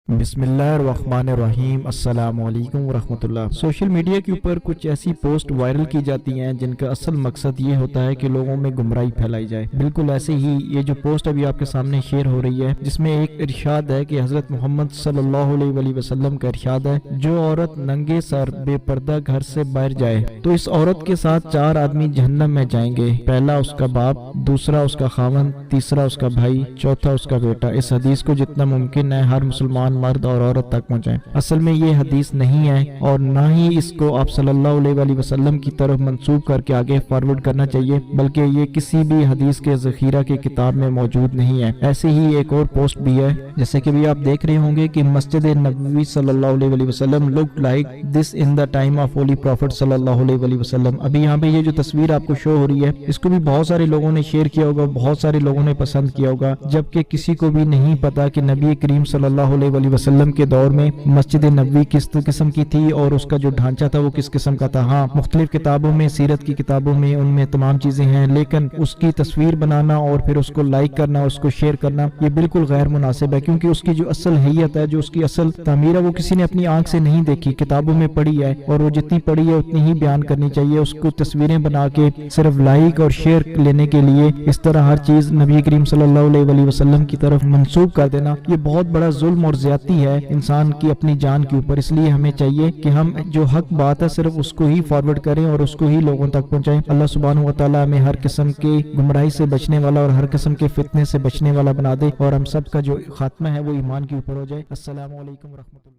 बिस्मिल्लाहिर्रहमानिर्रहीम। अस्सलाम वालेकुम वरहमतुल्लाह। सोशल मीडिया के ऊपर कुछ ऐसी पोस्ट वायरल की जाती हैं जिनका असल मकसद ये होता है कि लोगों में गुमराही फैलाई जाए। बिल्कुल ऐसे ही ये जो पोस्ट अभी आपके सामने शेयर हो रही है, जिसमें एक इरशाद है कि हजरत मोहम्मद सल्लल्लाहु अलैहि वसल्लम का इरशाद है, जो औरत नंगे सर बेपर्दा घर से बाहर जाए तो इस औरत के साथ 4 आदमी जहन्नम में जाएंगे। पहला उसका बाप, दूसरा उसका खावन, तीसरा उसका भाई, चौथा उसका बेटा। इस हदीस को जितना मुमकिन है हर मुसलमान मर्द और औरत तक पहुंचाएं। असल में ये हदीस नहीं है और ना ही इसको आप सल्लल्लाहु अलैहि वसल्लम की तरफ मंसूब करके आगे फॉरवर्ड करना चाहिए, बल्कि ये किसी भी हदीस के ज़ख़ीरा की किताब में मौजूद नहीं है। ऐसे ही एक और पोस्ट भी है, जैसे कि भी आप देख रहे होंगे कि मस्जिद नबवी सल्लल्लाहु अलैहि वसल्लम looked like this in the time of holy prophet सल्लल्लाहु अलैहि वसल्लम। अभी यहाँ पे ये जो तस्वीर आपको शो हो रही है, इसको भी बहुत सारे लोगों ने शेयर किया होगा, बहुत सारे लोगों ने पसंद किया होगा, जबकि किसी को भी नहीं पता कि नबी करीम सल्लल्लाहु अलैहि वसल्लम के दौर में मस्जिद नबवी किस किस्म की थी और उसका जो ढांचा था वो किस किस्म का था। हाँ, मुख्तलिफ किताबों में, सीरत की किताबों में उनमें तमाम चीजें हैं, लेकिन उसकी तस्वीर बनाना और फिर उसको लाइक करना, उसको शेयर करना, ये बिल्कुल गैर मुनासिब है, क्योंकि उसकी जो असल हैयत है, जो उसकी असल तामीर है, वो किसी ने अपनी आंख से नहीं देखी, किताबों में पढ़ी है, और वो जितनी पढ़ी है उतनी ही बयान करनी चाहिए। उसको तस्वीरें बना के सिर्फ लाइक और शेयर लेने के लिए इस तरह हर चीज नबी करीम सल्लल्लाहु अलैहि वसल्लम की तरफ मंसूब कर देना, ये बहुत बड़ा जुल्म और ज्यादती है इंसान की अपनी जान के ऊपर। इसलिए हमें चाहिए कि हम जो हक बात है सिर्फ उसको ही फॉरवर्ड करें और उसको ही लोगों तक पहुंचाएं। अल्लाह सुब्हानहू व तआला हमें हर किस्म के गुमराही से बचने वाला और हर किस्म के फितने से बचने वाला बना दे, और हम सब का जो खात्मा है वो ईमान के ऊपर हो जाए। अस्सलामु अलैकुम व रहमतुल्लाह।